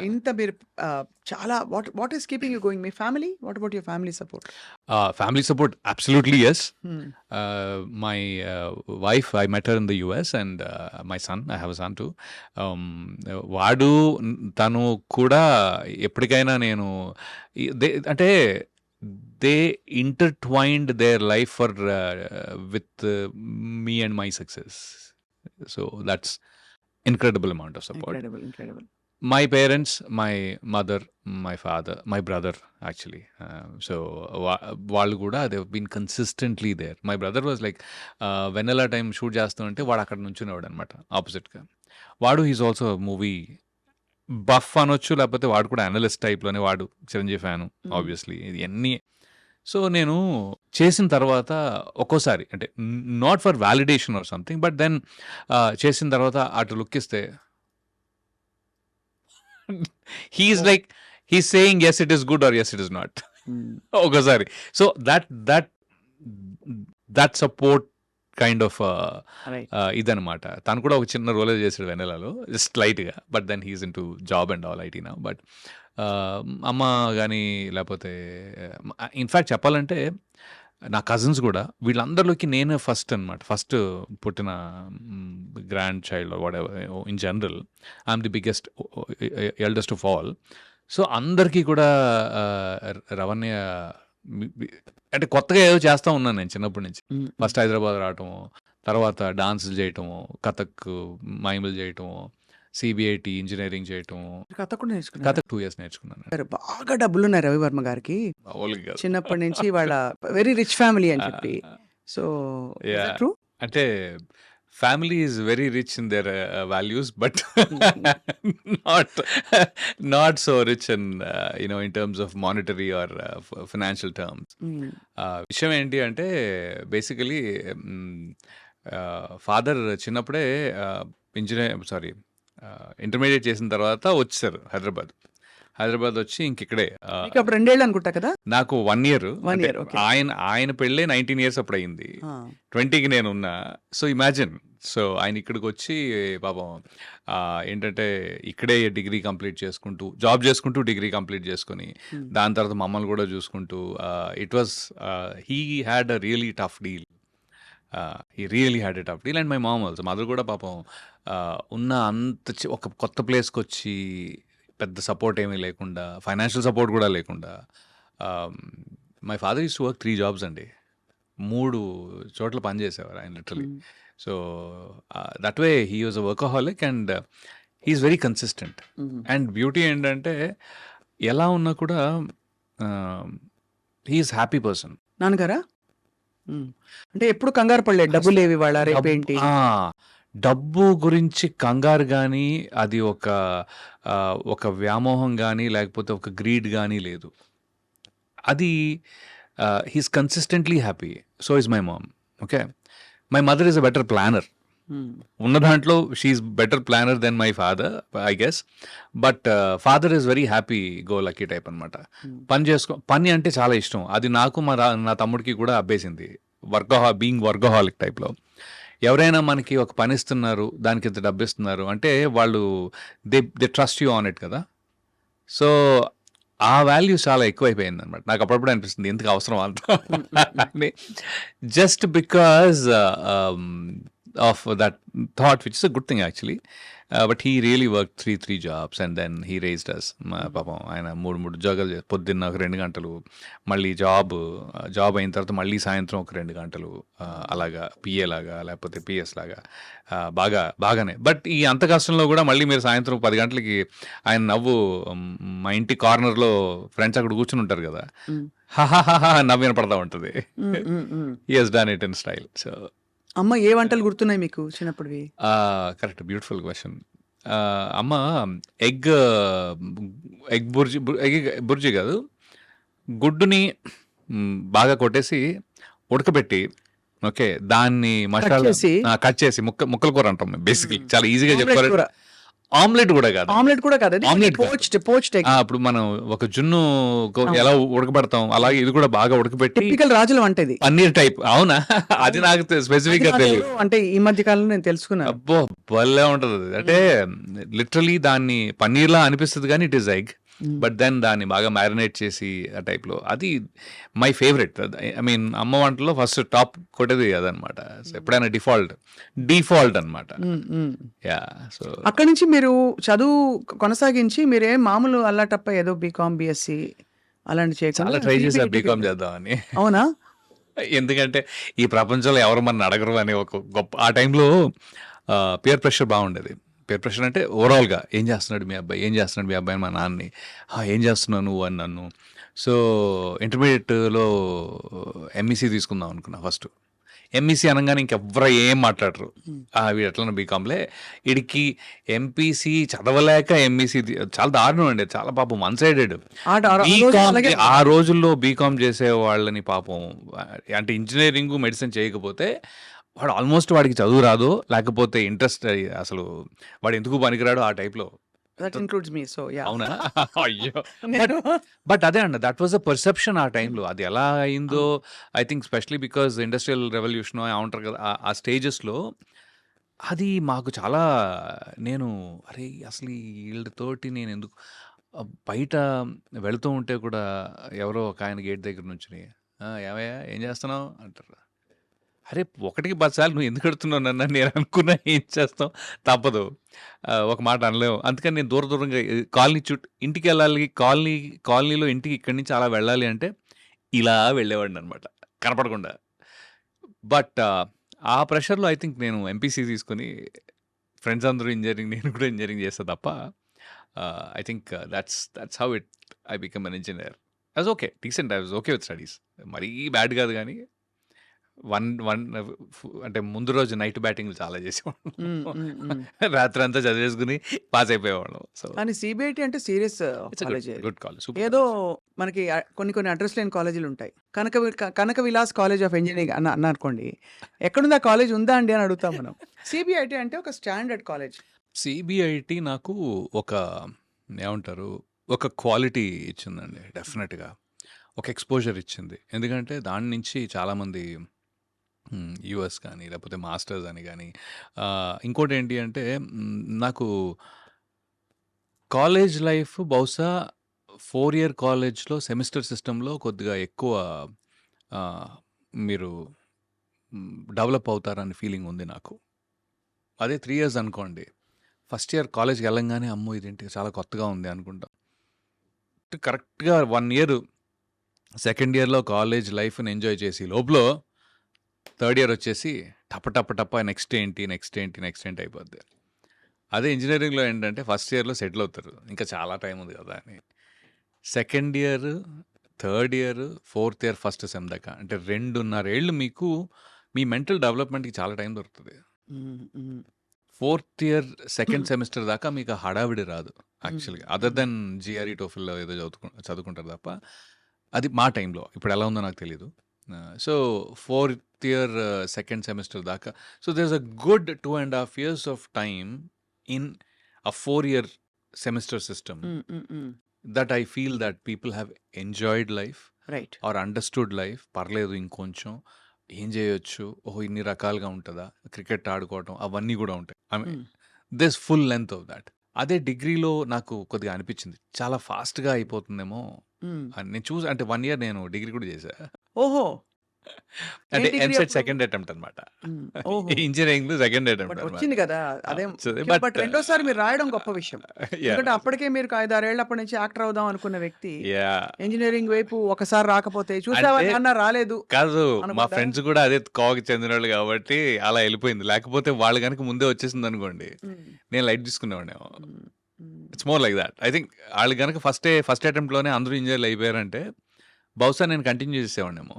ఇంత మీరు చాలా what is keeping you going? Me family? What about your family support? Family support, absolutely yes. హ్మ్. My wife, I met her in the US, and my son, I have a son too. వాడు తను కూడా ఎప్పటికైనా నేను అంటే they intertwined their life for with me and my success. So that's incredible amount of support. Incredible. My parents, my mother, my father, my brother actually. So వాళ్ళు కూడా they've been consistently there. My brother was like వెన్నెలా time shoot చేస్తుంటే వాడు అక్కడ నుంచునేవాడు అనమాట ఆపోజిట్గా. వాడు he's also movie buff అనొచ్చు, లేకపోతే వాడు కూడా అనలిస్ట్ టైప్లోనే. వాడు చిరంజీవి ఫ్యాను ఆబ్వియస్లీ. ఇది అన్నీ. సో నేను చేసిన తర్వాత ఒక్కోసారి అంటే not for validation or something, but then చేసిన తర్వాత అటు లుక్ ఇస్తే he is like he's saying yes it is good or yes it is not ఒకసారి. So that support kind of ఇదనమాట. తను కూడా ఒక చిన్న రోలే చేసాడు వెన్నెలలో, జస్ట్ లైట్గా. But then he's into job and all IT now. But అమ్మ కానీ లేకపోతే ఇన్ఫ్యాక్ట్ చెప్పాలంటే నా కజిన్స్ కూడా వీళ్ళందరిలోకి నేనే ఫస్ట్ అనమాట. ఫస్ట్ పుట్టిన grand child what ever in general. I'm the biggest eldest of all. So అందరికీ కూడా రవణ్య అంటే కొత్తగా ఏదో చేస్తూ ఉన్నాను నేను చిన్నప్పటి నుంచి. ఫస్ట్ హైదరాబాద్ రావటము, తర్వాత డాన్సులు చేయటము, కథక్ మైములు చేయటము, సిబిఐటి ఇంజనీరింగ్ చేయటం. కథ కూడా నేర్చుకున్నారు? కథ 2 years నేర్చుకున్నాను. బాగా డబ్బులు ఉన్నాయి రవివర్మ గారికి మామూలుగా కాదు. చిన్నప్పటి నుంచి. వాళ్ళ వెరీ రిచ్ ఫ్యామిలీ అని చెప్పి. So true? అంటే family is very rich in their values, but not so rich in in terms of monetary or financial terms. విషయం ఏంటి అంటే బేసికలీ ఫాదర్ చిన్నప్పుడే ఇంటర్మీడియట్ చేసిన తర్వాత వచ్చారు హైదరాబాద్ వచ్చి ఇంకిక్కడే. అప్పుడు 2 ఏళ్ళు అనుకుంటా కదా? నాకు 1 year. Okay. ఆయన పెళ్ళే 19 years అప్పుడు అయింది. 20కి నేను ఉన్నా. So imagine. సో ఆయన ఇక్కడికి వచ్చి పాపం ఏంటంటే ఇక్కడే డిగ్రీ కంప్లీట్ చేసుకుంటూ, జాబ్ చేసుకుంటూ డిగ్రీ కంప్లీట్ చేసుకుని, దాని తర్వాత మమ్మల్ని కూడా చూసుకుంటూ, it was he had a really tough deal. He really had a tough deal. And my mom also. Mother కూడా పాపం ఉన్న అంత ఒక కొత్త ప్లేస్కి వచ్చి పెద్ద సపోర్ట్ ఏమీ లేకుండా, ఫైనాన్షియల్ సపోర్ట్ కూడా లేకుండా. My father use to work 3 jobs అండి. 3 చోట్ల పనిచేసేవారు ఆయన literally. So that way he was a workaholic and he's very consistent. And beauty ఏంటంటే ఎలా ఉన్నా కూడా హీఈస్ హ్యాపీ పర్సన్. నాన్నగారా? అంటే ఎప్పుడు కంగారు పడలేదు డబ్బులు లేవి వాళ్ళ రేపేంటి? డబ్బు గురించి కంగారు కానీ, అది ఒక వ్యామోహం కానీ, లేకపోతే ఒక గ్రీడ్ కానీ లేదు. అది he's consistently happy. So is my mom. Okay, my mother is a better planner. ఉన్న దాంట్లో she's better planner then my father I guess. But father is very happy go lucky type అనమాట. పని అంటే చాలా ఇష్టం. అది నాకు నా తమ్ముడికి కూడా అబ్బేసింది. బీయింగ్ వర్కహాలిక్ టైప్లో. ఎవరైనా మనకి ఒక పని ఇస్తున్నారు, దానికి ఇంత డబ్బు ఇస్తున్నారు అంటే వాళ్ళు they trust you on it కదా. సో ఆ వాల్యూ చాలా ఎక్కువైపోయింది అనమాట. నాకు అప్పుడప్పుడు అనిపిస్తుంది ఎందుకు అవసరం అంతా అని. Just because of that thought, which is a good thing actually. But he really work 3 jobs and then he raised us. పాపం ఆయన 3 ఉద్యోగాలు పొద్దున్న ఒక 2 గంటలు, మళ్ళీ జాబ్ అయిన తర్వాత మళ్ళీ సాయంత్రం ఒక 2 గంటలు, అలాగా పిఏ లాగా లేకపోతే పిఎస్ లాగా బాగానే. బట్ ఈ అంత కష్టంలో కూడా మళ్ళీ మీరు సాయంత్రం 10 గంటలకి ఆయన నవ్వు మా ఇంటి కార్నర్లో ఫ్రెండ్స్ అక్కడ కూర్చుని ఉంటారు కదా, హాహాహా నవ్వు వినపడతా ఉంటుంది. He has done it in style. So అమ్మ ఏ వంటలు గుర్తున్నాయి మీకు చిన్నప్పుడువి? Correct, beautiful question. అమ్మ ఎగ్ బుర్జీ కాదు, గుడ్డుని బాగా కొట్టేసి ఉడకబెట్టి, ఓకే, దాన్ని మసాలా కట్ చేసి ముక్కల కూర అంటాం బేసిక్లీ. చాలా ఈజీగా చెప్పారు. ఆమ్లెట్ కూడా కాదు. ఆమ్లెట్ కూడా కాదు. అది ఆమ్లెట్ కాదు. Poached egg. ఇప్పుడు మనం ఒక జున్ను అవును. ఎలా ఉడకబెడతాం అలాగే ఇది కూడా బాగా ఉడకబెట్టి టిపికల్ రాజుల వంట ఇది. పన్నీర్ టైప్. అవునా? అది అవును. నాకు స్పెసిఫిక్ గా అది తెలియదు. నాకెవరో అంటే ఈ మధ్య కాలంలో నేను తెలుసుకున్నాను. అబ్బో భలే ఉంటది అది. అంటే లిటరలీ దాన్ని పన్నీర్ లా అనిపిస్తుంది కానీ it is egg. But then దాన్ని బాగా మ్యారినేట్ చేసి ఆ టైప్లో అది మై ఫేవరెట్. ఐ మీన్ అమ్మ వంటలో ఫస్ట్ టాప్ కొట్టేది అదనమాట. ఎప్పుడైనా డిఫాల్ట్ అనమాట. యా. సో అక్కడి నుంచి మీరు చదువు కొనసాగించి మీరేం మామూలు అల్లాటప్ప ఏదో బీకామ్ బిఎస్సి అలాంటి చేయకుండా చాలా ట్రై చేశా CBIT బీకామ్ చేద్దామని. అవునా? ఎందుకంటే ఈ ప్రపంచంలో ఎవరు మన అడగరు అని ఒక గొప్ప ఆ టైంలో పియర్ ప్రెషర్ బాగుండేది. పియర్ ప్రెషర్ అంటే ఓవరాల్గా ఏం చేస్తున్నాడు మీ అబ్బాయి అని మా నాన్నని, ఏం చేస్తున్నావు నువ్వు అని నన్ను. సో ఇంటర్మీడియట్లో ఎంఈసీ తీసుకుందాం అనుకున్నా ఫస్ట్. ఎంఈసీ అనగానే ఇంకెవ్వరు ఏం మాట్లాడరు. వీడు ఎట్లన్నా బీకామ్లే, వీడికి ఎంపీసీ చదవలేక ఎంఈసీ చాలా దారుణం అండి. చాలా పాపం వన్ సైడెడ్. ఆ రోజుల్లో బీకామ్ చేసే వాళ్ళని పాపం అంటే ఇంజనీరింగ్ మెడిసిన్ చేయకపోతే వాడు ఆల్మోస్ట్ వాడికి చదువు రాదు, లేకపోతే ఇంట్రెస్ట్ అసలు వాడు ఎందుకు పనికిరాడు ఆ టైప్లో. That includes me. So yeah. అవునా? అయ్యో. బట్ అదే అండి, దట్ వాజ్ అ పర్సెప్షన్ ఆ టైంలో. అది ఎలా అయిందో I think especially because industrial revolution ఉంటారు కదా ఆ స్టేజెస్లో. అది మాకు చాలా నేను అరే అసలు వీళ్ళతోటి నేను ఎందుకు బయట వెళుతూ ఉంటే కూడా ఎవరో ఒక ఆయన గేట్ దగ్గర నుంచి ఏమయ్యా ఏం చేస్తున్నావు అంటారు. అరే 1కి 10 సార్లు నువ్వు ఎందుకు అడుగుతున్నావు నన్ను నేను అనుకున్నా ఏం చేస్తాం, తప్పదు. ఒక మాట అనలేము. అందుకని నేను దూరంగా కాలనీ ఇంటికి వెళ్ళాలి, కాలనీలో ఇంటికి ఇక్కడి నుంచి అలా వెళ్ళాలి అంటే ఇలా వెళ్ళేవాడిని అనమాట కనపడకుండా. బట్ ఆ ప్రెషర్లో ఐ థింక్ నేను ఎంపీసీ తీసుకొని ఫ్రెండ్స్ అందరూ ఇంజనీరింగ్, నేను కూడా ఇంజనీరింగ్ చేస్తా తప్ప I think that's how I become an engineer. I was okay, decent, I was okay with studies. మరీ బ్యాడ్ కాదు కానీ వన్ అంటే ముందు రోజు నైట్ బ్యాటింగ్లు చాలా చేసేవాళ్ళం. రాత్రి అంతా చదివేసుకుని పాస్ అయిపోయేవాళ్ళం. సో కానీ సిబిఐటి అంటే సీరియస్ కాలేజ్. Good college. ఏదో మనకి కొన్ని అడ్రస్ లేని కాలేజీలు ఉంటాయి. కనక విలాస్ కాలేజ్ ఆఫ్ ఇంజనీరింగ్ అన్న అనుకోండి, ఎక్కడుంది ఆ కాలేజ్, ఉందా అండి అని అడుగుతాం మనం. సిబిఐటి అంటే ఒక స్టాండర్డ్ కాలేజ్. సిబిఐటి నాకు ఒక ఏమంటారు ఒక క్వాలిటీ ఇచ్చిందండి డెఫినెట్గా. ఒక ఎక్స్పోజర్ ఇచ్చింది. ఎందుకంటే దాని నుంచి చాలామంది యూఎస్ కానీ లేకపోతే మాస్టర్స్ అని కానీ, ఇంకోటి ఏంటి అంటే నాకు కాలేజ్ లైఫ్ బహుశా 4 ఇయర్ కాలేజ్లో సెమిస్టర్ సిస్టంలో కొద్దిగా ఎక్కువ మీరు డెవలప్ అవుతారని ఫీలింగ్ ఉంది నాకు. అదే 3 ఇయర్స్ అనుకోండి, ఫస్ట్ ఇయర్ కాలేజ్కి వెళ్ళంగానే అమ్మో ఇదేంటి చాలా కొత్తగా ఉంది అనుకుంటాం. కరెక్ట్గా 1 ఇయర్ సెకండ్ ఇయర్లో కాలేజ్ లైఫ్ని ఎంజాయ్ చేసి లోపల థర్డ్ ఇయర్ వచ్చేసి టప నెక్స్ట్ ఏంటి అయిపోద్ది. అదే ఇంజనీరింగ్లో ఏంటంటే ఫస్ట్ ఇయర్లో సెటిల్ అవుతారు, ఇంకా చాలా టైం ఉంది కదా అని. Second year, third year, fourth year first sem దాకా అంటే 2.5 ఏళ్ళు మీకు మీ మెంటల్ డెవలప్మెంట్కి చాలా టైం దొరుకుతుంది. ఫోర్త్ ఇయర్ సెకండ్ సెమిస్టర్ దాకా మీకు హడావిడి రాదు యాక్చువల్గా, అదర్ దెన్ జిఆర్ఈ టోఫిల్లో ఏదో చదువుకుంటారు తప్ప. అది మా టైంలో, ఇప్పుడు ఎలా ఉందో నాకు తెలీదు. So 4th year second semester దాకా, so there is a good 2.5 years of time in a 4 year semester system that I feel that people have enjoyed life right or understood life. పర్లేదు ఇంకొంచెం ఏం చేయొచ్చు, ఇన్ని రకాలుగా ఉంటుందా, క్రికెట్ ఆడుకోవటం అవన్నీ కూడా ఉంటాయి. I mean this full length of that. అదే డిగ్రీలో నాకు కొద్దిగా అనిపించింది చాలా ఫాస్ట్గా అయిపోతుందేమో అని. నేను చూసి అంటే 1 year నేను డిగ్రీ కూడా చేశా. ఓహో. అంటే degree ఎంసెట్ అప్పుడు? సెకండ్ అటెంప్ట్ అనమాట. ఓహో. ఇంజనీరింగ్ సెకండ్ బట్ అటెంప్ట్ వచ్చింది కదా అదేం. బట్ బట్ రెండోసారి మీరు రాయడం గొప్ప విషయం. ఎందుకంటే అప్పటికే మీరు 5-6 ఏళ్ళ అప్పటి నుంచి యాక్టర్ అవుదాం అనుకున్న వ్యక్తి ఇంజనీరింగ్ వైపు ఒకసారి రాకపోతే చూసావా అంటే- నాన్న రాలేదు. కాదు, మా అనుకుంటా. ఫ్రెండ్స్ కూడా అదే కోవకి చెందిన వాళ్ళు కాబట్టి అలా వెళ్ళిపోయింది. లేకపోతే వాళ్ళు కనుక ముందే వచ్చేసింది అనుకోండి, నేను లైట్ తీసుకునేవాడేమో. It's more like that. I think వాళ్ళు కనుక ఫస్ట్ అటెంప్ట్లోనే అందరూ ఇంజనీర్లు అయిపోయారంటే బహుశా నేను కంటిన్యూ చేసేవాడేమో.